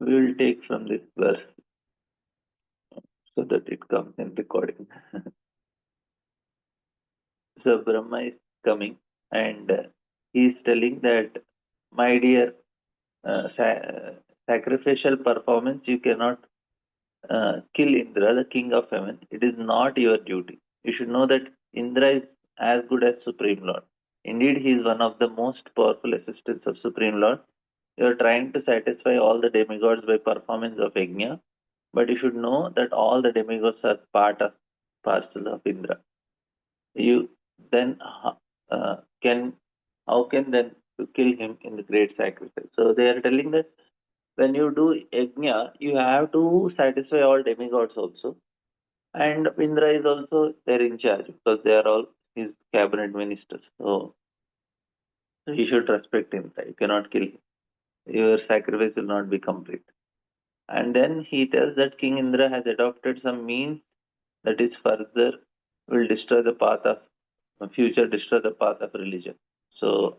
We will take from this verse so that it comes in recording. So Brahma is coming and he is telling that, my dear, sacrificial performance, you cannot kill Indra, the king of heaven. It is not your duty. You should know that Indra is as good as Supreme Lord. Indeed, he is one of the most powerful assistants of Supreme Lord. You are trying to satisfy all the demigods by performance of Yajna, but you should know that all the demigods are part of parcel of Indra. You then can how can then you kill him in the great sacrifice? So they are telling that when you do Yajna, you have to satisfy all demigods also. And Indra is also there in charge because they are all his cabinet ministers. So you should respect him. You cannot kill him. Your sacrifice will not be complete. And then he tells that King Indra has adopted some means that is further will destroy the path of future, destroy the path of religion. So,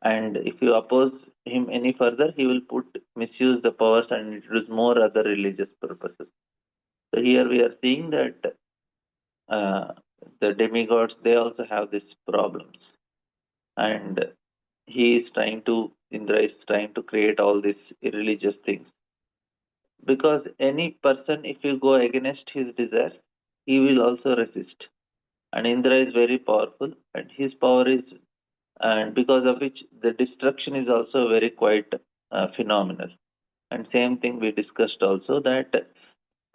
and if you oppose him any further, he will misuse the powers and introduce more other religious purposes. So here we are seeing that uh, the demigods, they also have these problems, and Indra is trying to create all these irreligious things, because any person, if you go against his desires, he will also resist. And Indra is very powerful, and his power is, and because of which the destruction is also very quite phenomenal. And same thing we discussed also, that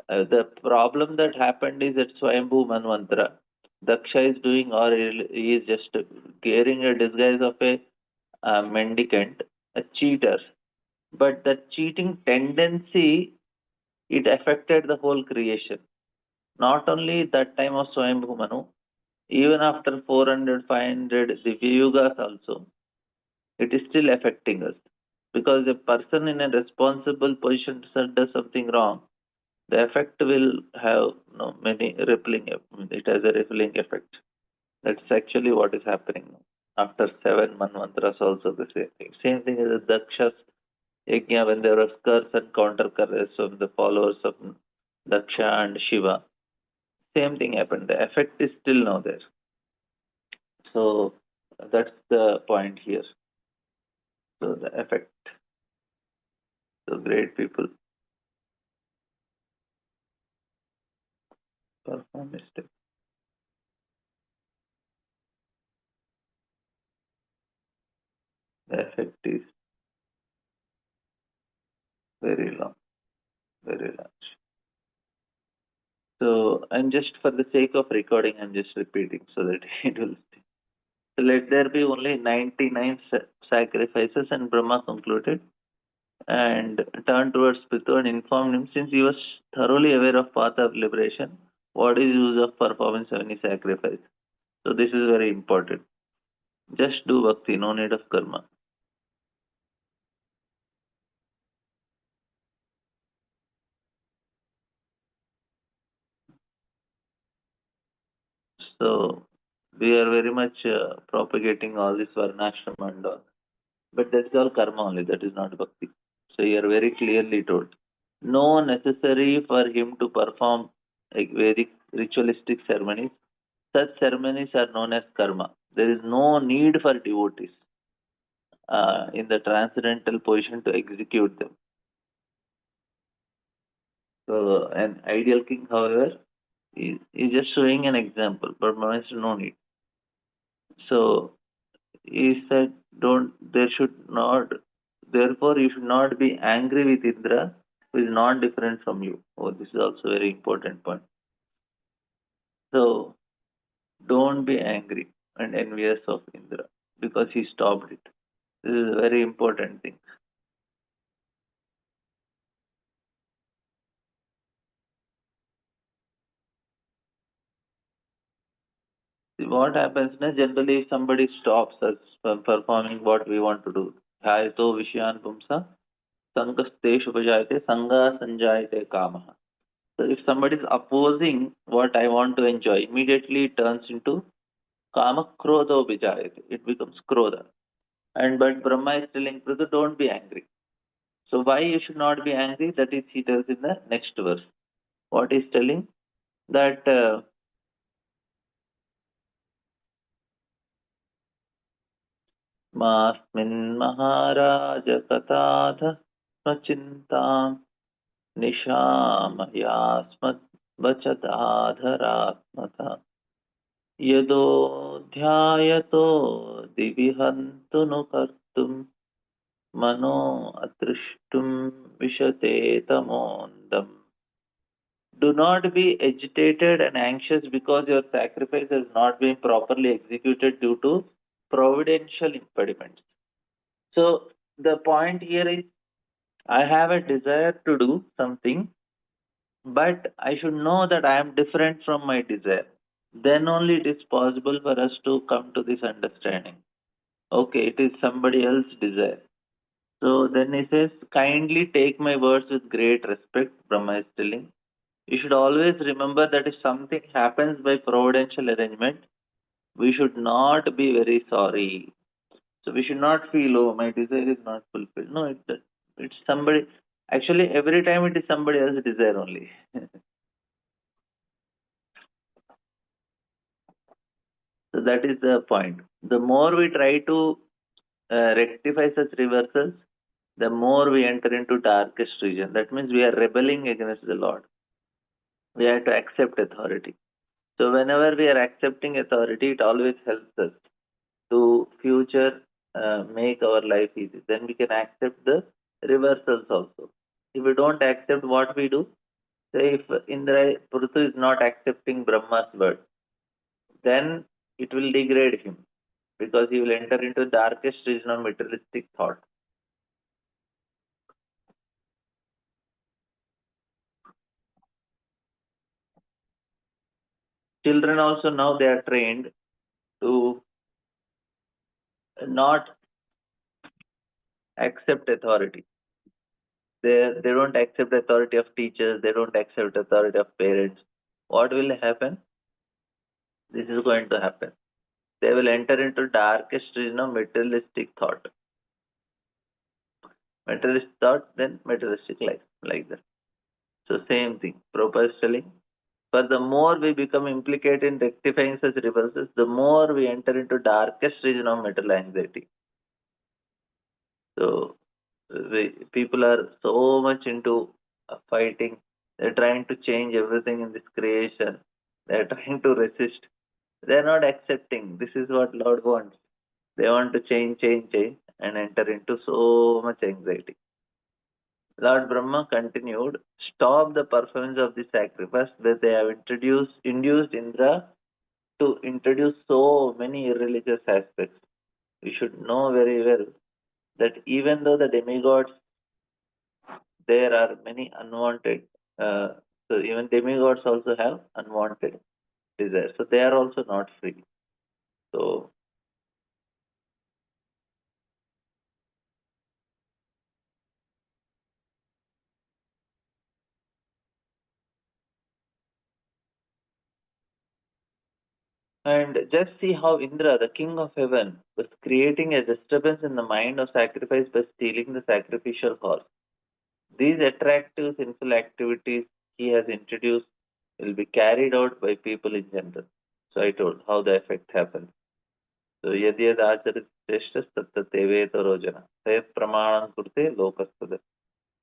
the problem that happened is that Swayambhu Manvantara, Daksha is doing, or he is just wearing a disguise of a mendicant, a cheater. But that cheating tendency, it affected the whole creation. Not only that time of Swayambhu Manu, even after 400, 500 Divya Yugas also, it is still affecting us. Because a person in a responsible position does something wrong, the effect will have many rippling, it has a rippling effect. That's actually what is happening now. After 7 Manvantras also the same thing. Same thing as the Daksha's Yajna, when there was curse and counter curse of the followers of Daksha and Shiva. Same thing happened. The effect is still now there. So that's the point here. So the effect. So great people perform mistake. The effect is very long, very large. So I'm just, for the sake of recording, I'm just repeating so that it will stay. So let there be only 99 sacrifices, and Brahma concluded and turned towards Pithu and informed him, since he was thoroughly aware of path of liberation, what is use of performance of any sacrifice? So this is very important. Just do bhakti, no need of karma. So we are very much propagating all this varnashrama and all. But that's all karma only, that is not bhakti. So you are very clearly told. No necessary for him to perform like Vedic ritualistic ceremonies. Such ceremonies are known as karma. There is no need for devotees in the transcendental position to execute them. So an ideal king, however, is just showing an example, but no need. So he said, don't, there should not, therefore you should not be angry with Indra, who is not different from you. Oh, this is also a very important point. So don't be angry and envious of Indra because he stopped it. This is a very important thing. See, what happens now, generally if somebody stops us from performing what we want to do, Hayato Vishyan Pumsa, Sankasteshu Pajayate, Sangha Sanjayate Kamaha. So if somebody is opposing what I want to enjoy, immediately it turns into Kama Krodho Vijayate. It becomes Krodha. And but Brahma is telling Prithu, don't be angry. So why you should not be angry? That is, he tells in the next verse. What he's telling that Masmin Maharaja Katadha Prachintam Nishamayasmat Vachadadharatmata Yadodhyayato Divihantu no Kartum Mano Atrishtum Vishate Tamondam. Do not be agitated and anxious because your sacrifice has not been properly executed due to providential impediments. So the point here is I have a desire to do something, but I should know that I am different from my desire. Then only it is possible for us to come to this understanding. Okay, it is somebody else's desire. So then he says, kindly take my words with great respect, Brahma is telling. You should always remember that if something happens by providential arrangement, we should not be very sorry. So we should not feel, oh, my desire is not fulfilled. No, it's somebody. Actually, every time it is somebody else's desire only. So that is the point. The more we try to rectify such reversals, the more we enter into darkest region. That means we are rebelling against the Lord. We have to accept authority. So whenever we are accepting authority, it always helps us to future make our life easy. Then we can accept the reversals also. If we don't accept what we do, say if Indra Prutu is not accepting Brahma's word, then it will degrade him because he will enter into darkest region of materialistic thought. Children also now they are trained to not accept authority. They don't accept authority of teachers, they don't accept authority of parents. What will happen? This is going to happen. They will enter into darkest region of materialistic thought. Materialistic thought, then materialistic life, like that. So same thing. Prabhupada is telling, for the more we become implicated in rectifying such reverses, the more we enter into darkest region of mental anxiety. So people are so much into fighting. They're trying to change everything in this creation. They're trying to resist. They're not accepting. This is what Lord wants. They want to change, change, change, and enter into so much anxiety. Lord Brahma continued, stop the performance of the sacrifice that they have induced Indra to introduce so many irreligious aspects. We should know very well that even though the demigods, there are many unwanted, so even demigods also have unwanted desires. So they are also not free. So and just see how Indra, the king of heaven, was creating a disturbance in the mind of sacrifice by stealing the sacrificial horse. These attractive sinful activities he has introduced will be carried out by people in general. So I told how the effect happens. So yad yad acharit shreshtas tat rojana. Sayat pramanam kurte lokaspada.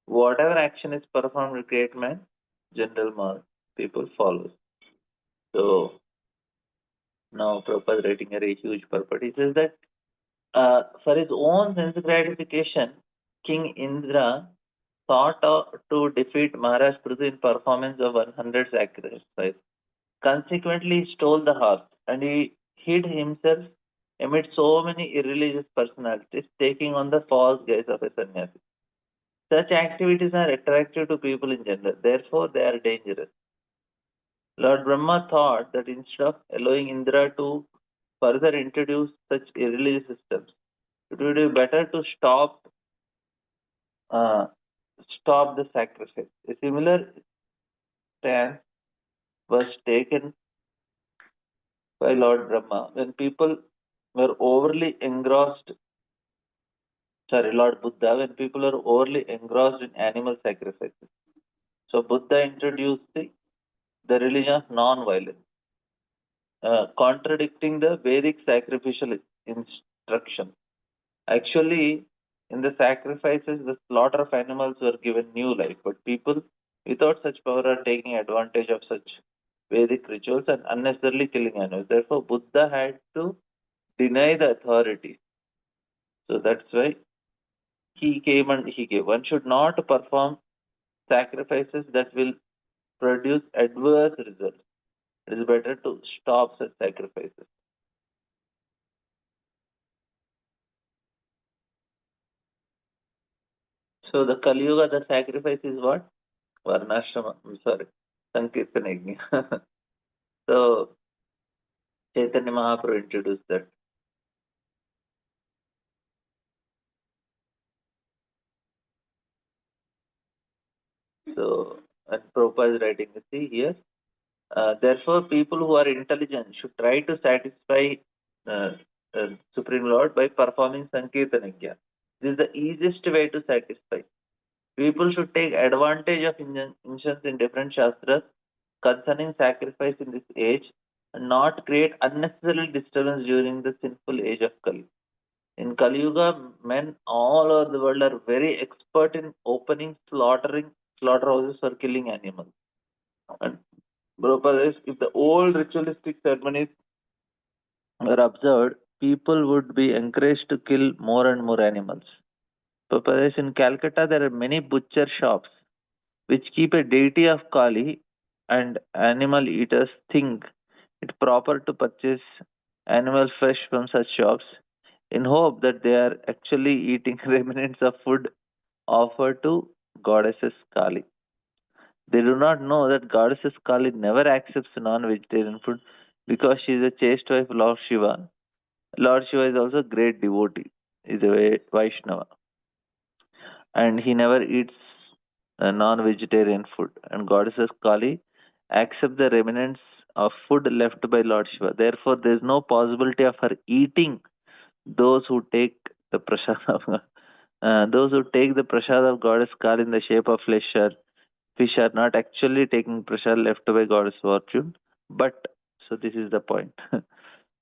Whatever action is performed with great man, general people follow. So now Prabhupada is writing a very huge purport. He says that for his own sense gratification, King Indra sought to defeat Maharaj Prithu in performance of 100 sacrifices. Consequently, he stole the horse and he hid himself amid so many irreligious personalities, taking on the false guise of a sannyasi. Such activities are attractive to people in general, therefore, they are dangerous. Lord Brahma thought that instead of allowing Indra to further introduce such irreligious systems, it would be better to uh, stop the sacrifice. A similar stance was taken by Lord Brahma when people were overly engrossed Lord Buddha, when people are overly engrossed in animal sacrifices. So Buddha introduced the religion of non-violence, contradicting the Vedic sacrificial instruction. Actually, in the sacrifices, the slaughter of animals were given new life, but people without such power are taking advantage of such Vedic rituals and unnecessarily killing animals. Therefore, Buddha had to deny the authority. So that's why he came and he gave. One should not perform sacrifices that will produce adverse results. It is better to stop such sacrifices. So the Kali Yuga, the sacrifice is what? Varnashrama. I'm sorry. Sankirtan Yajna. So Chaitanya Mahaprabhu introduced that. So, and Prabhupada is writing, you see here. Therefore, people who are intelligent should try to satisfy uh, Supreme Lord by performing Sankirtan Yajna. This is the easiest way to satisfy. People should take advantage of injunctions in different shastras concerning sacrifice in this age and not create unnecessary disturbance during the sinful age of Kali. In Kali Yuga, men all over the world are very expert in opening slaughterhouses for killing animals. And Prabhupada says, if the old ritualistic ceremonies were observed, people would be encouraged to kill more and more animals. Prabhupada says, in Calcutta, there are many butcher shops which keep a deity of Kali, and animal eaters think it proper to purchase animal flesh from such shops in hope that they are actually eating remnants of food offered to goddesses Kali. They do not know that goddesses Kali never accepts non-vegetarian food because she is a chaste wife of Lord Shiva. Lord Shiva is also a great devotee, is a Vaishnava, and he never eats non-vegetarian food. And goddesses Kali accept the remnants of food left by Lord Shiva. Therefore, there is no possibility of her eating those who take the prasad of those who take the prasad of goddess Kali in the shape of flesh or fish are not actually taking prasad left by goddess fortune, but so this is the point.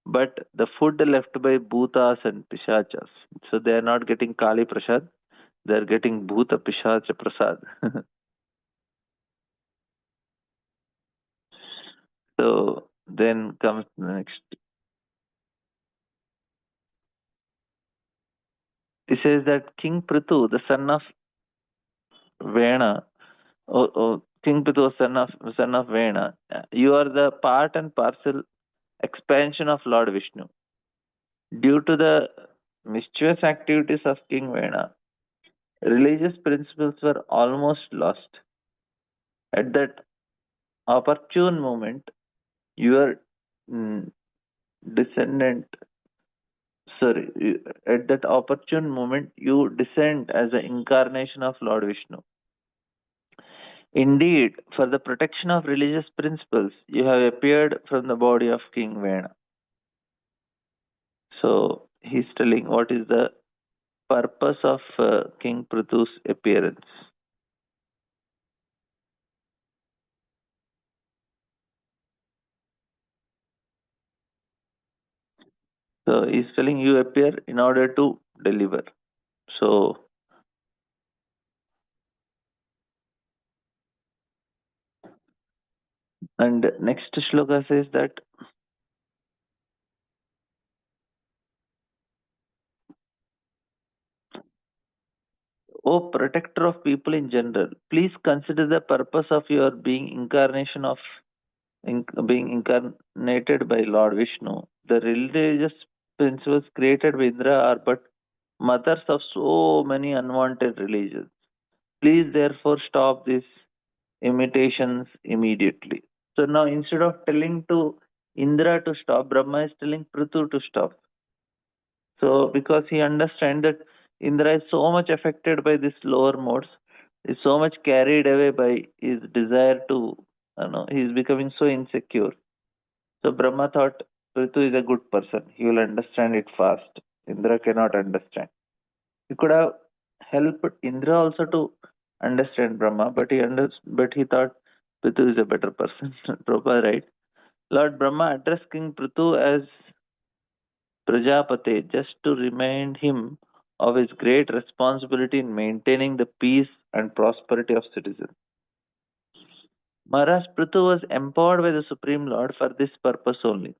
But the food left by bhutas and pishachas, so they are not getting Kali prasad, they are getting bhuta pishacha prasad. So then comes the next. He says that King Prithu, the son of Vena, King Prithu, son of Vena, you are the part and parcel expansion of Lord Vishnu. Due to the mischievous activities of King Vena, religious principles were almost lost. At that opportune moment, your mm, descendant, at that opportune moment, you descend as an incarnation of Lord Vishnu. Indeed, for the protection of religious principles, you have appeared from the body of King Vena. So he's telling what is the purpose of King Prithu's appearance. So he's telling you appear in order to deliver. So, and next shloka says that, O protector of people in general, please consider the purpose of your being incarnation of being incarnated by Lord Vishnu. The religious principles created by Indra are but mothers of so many unwanted religions. Please therefore stop these imitations immediately. So now instead of telling to Indra to stop, Brahma is telling Prithu to stop. So because he understands that Indra is so much affected by these lower modes, is so much carried away by his desire to, he is becoming so insecure. So Brahma thought Prithu is a good person. He will understand it fast. Indra cannot understand. He could have helped Indra also to understand Brahma, but he thought Prithu is a better person. Prabhupada, right? Lord Brahma addressed King Prithu as Prajapati just to remind him of his great responsibility in maintaining the peace and prosperity of citizens. Maharaj Prithu was empowered by the Supreme Lord for this purpose only.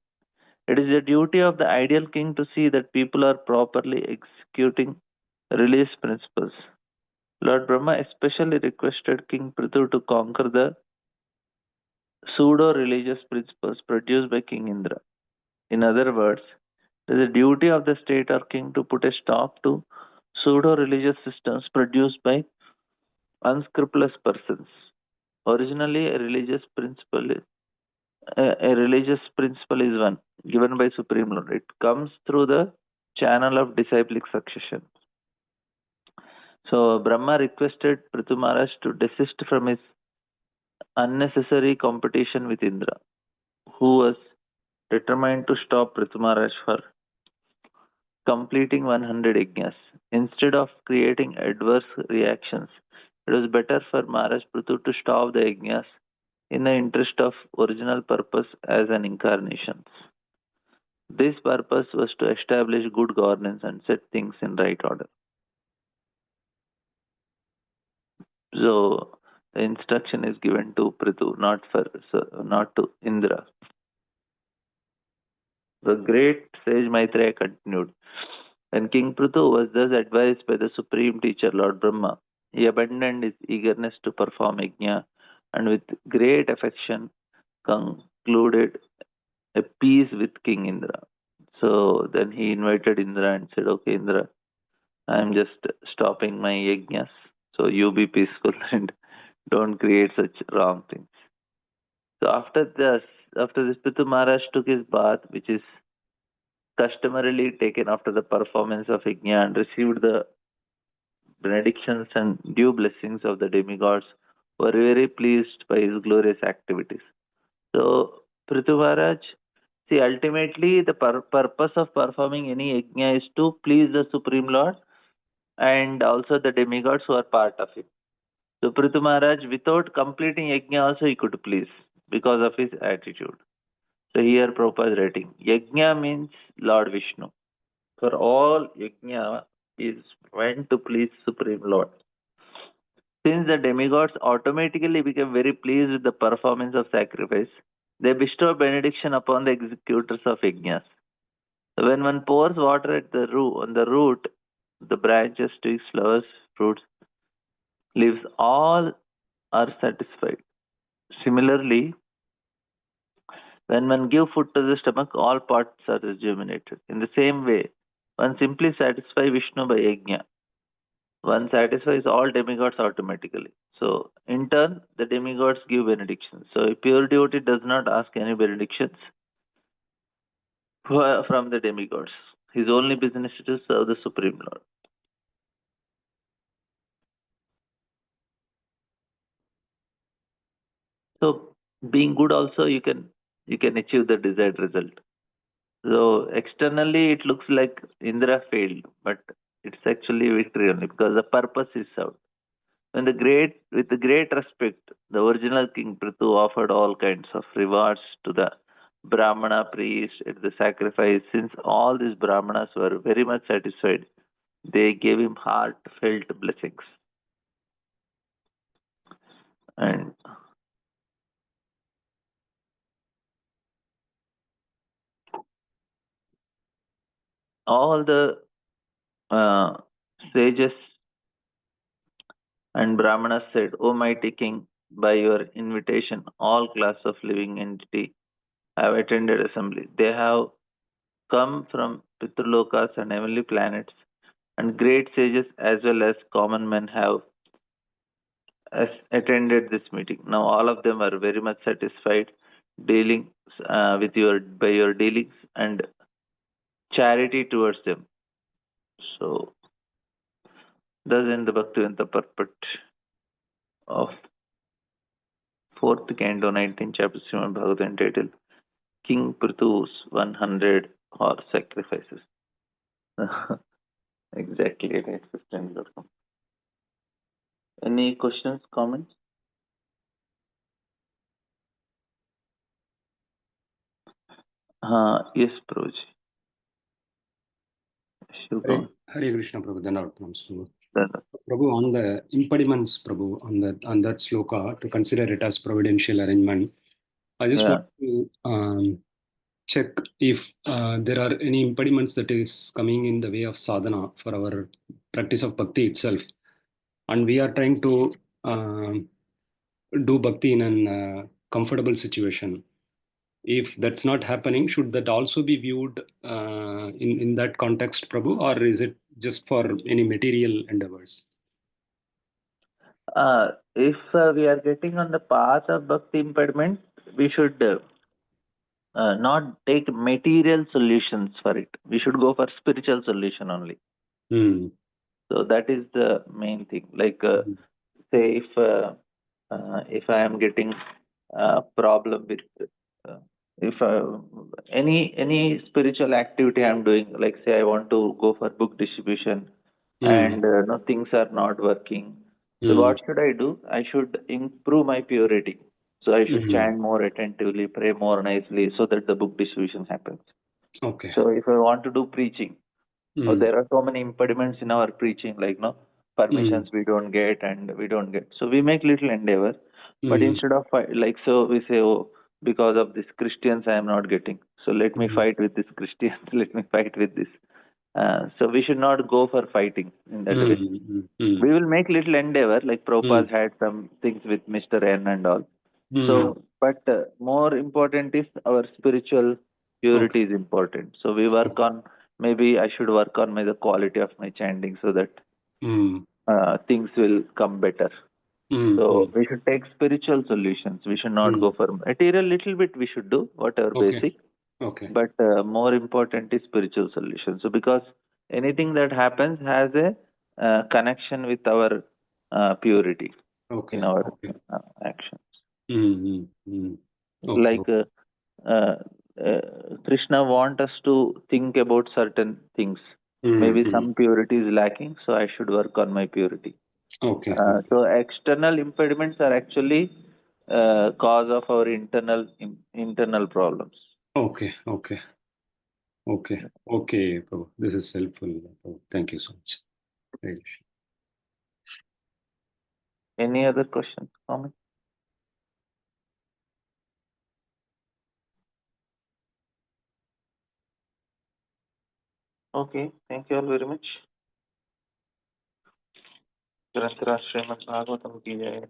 It is the duty of the ideal king to see that people are properly executing religious principles. Lord Brahma especially requested King Prithu to conquer the pseudo-religious principles produced by King Indra. In other words, it is the duty of the state or king to put a stop to pseudo-religious systems produced by unscrupulous persons. Originally, a religious principle is one given by Supreme Lord. It comes through the channel of disciplic succession. So Brahma requested Prithu Maharaj to desist from his unnecessary competition with Indra, who was determined to stop Prithu Maharaj for completing 100 yajnas. Instead of creating adverse reactions, it was better for Maharaj Prithu to stop the yajnas in the interest of original purpose as an incarnation. This purpose was to establish good governance and set things in right order. So the instruction is given to Prithu, not to Indra. The great sage Maitreya continued. When King Prithu was thus advised by the supreme teacher Lord Brahma, he abandoned his eagerness to perform yajna and with great affection concluded a peace with King Indra. So then he invited Indra and said, "Okay, Indra, I am just stopping my yajnas. So you be peaceful and don't create such wrong things." So after this, Prithu Maharaj took his bath, which is customarily taken after the performance of yajna, and received the benedictions and due blessings of the demigods, who were very pleased by his glorious activities. So, Prithu Maharaj, see, ultimately the purpose of performing any yajna is to please the Supreme Lord and also the demigods who are part of it. So, Prithu Maharaj, without completing yajna also he could please because of his attitude. So, here Prabhupada is writing, yajna means Lord Vishnu. For all yajna is meant to please Supreme Lord. Since the demigods automatically became very pleased with the performance of sacrifice, they bestow benediction upon the executors of yajnas. So when one pours water at on the root, the branches, twigs, flowers, fruits, leaves, all are satisfied. Similarly, when one gives food to the stomach, all parts are rejuvenated. In the same way, one simply satisfies Vishnu by yajna. One satisfies all demigods automatically. So, in turn, the demigods give benedictions. So, a pure devotee does not ask any benedictions from the demigods. His only business is to serve the Supreme Lord. So, being good also, you can achieve the desired result. So, externally, it looks like Indra failed, but it's actually victory only because the purpose is served. With the great respect, the original King Prithu offered all kinds of rewards to the Brahmana priests at the sacrifice. Since all these Brahmanas were very much satisfied, they gave him heartfelt blessings. And all the uh, sages and Brahmanas said, "O mighty king, by your invitation, all class of living entity have attended assembly. They have come from Pitralokas and heavenly planets, and great sages as well as common men have attended this meeting. Now all of them are very much satisfied dealing with your dealings and charity towards them." So thus in the Bhaktivedanta purport of fourth canto, 19th chapter, Srimad Bhagavatam, entitled King Prithu's 100 horse sacrifices. Exactly. exactly at access10.com. Any questions, comments? Yes, Prabhuji. Hare, Shubham. Hare Krishna Prabhu, Dhanavatam Prabhu. Dana. Prabhu, on the impediments, Prabhu, on that sloka, to consider it as providential arrangement, I just Yeah. want to check if there are any impediments that is coming in the way of sadhana for our practice of bhakti itself, and we are trying to do bhakti in an comfortable situation. If that's not happening, should that also be viewed in that context, Prabhu, or is it just for any material endeavors? If we are getting on the path of bhakti impediment, we should not take material solutions for it. We should go for spiritual solution only. Hmm. So that is the main thing. Like Hmm. say if I am getting a problem with if any spiritual activity I'm doing, like say I want to go for book distribution Hmm. and no, things are not working. So Hmm. what should I do? I should improve my purity. So I should Hmm. chant more attentively, pray more nicely, so that the book distribution happens. Okay. So if I want to do preaching, or Hmm. there are so many impediments in our preaching, like no Hmm. permissions we don't get and we don't get. So we make little endeavor, but Hmm. instead of like so we say, oh, because of this Christians I am not getting. So let me Hmm. fight with this Christians. Let me fight with this. So we should not go for fighting in that way. Hmm. Hmm. We will make little endeavor, like Hmm. Prabhupada had some things with Mr. N and all. Hmm. So, but more important is our spiritual Okay. purity is important. So we work Okay. on, maybe I should work on the quality of my chanting so that Hmm. things will come better. Hmm. So Hmm. we should take spiritual solutions. We should not Hmm. go for material. Little bit we should do whatever Okay. basic, Okay. but more important is spiritual solutions. So because anything that happens has a connection with our purity Okay. in our Okay. actions. Hmm. Hmm. Hmm. Okay. Like uh, Krishna want us to think about certain things. Hmm. Maybe Hmm. some purity is lacking, so I should work on my purity. Okay. So external impediments are actually cause of our internal problems. Okay. Okay. Okay. Okay, Prabhu. This is helpful, Prabhu. Thank you so much. Right. Any other questions, comments? Okay, thank you all very much. ग्रंथराज Shrimad Bhagavatam की जय।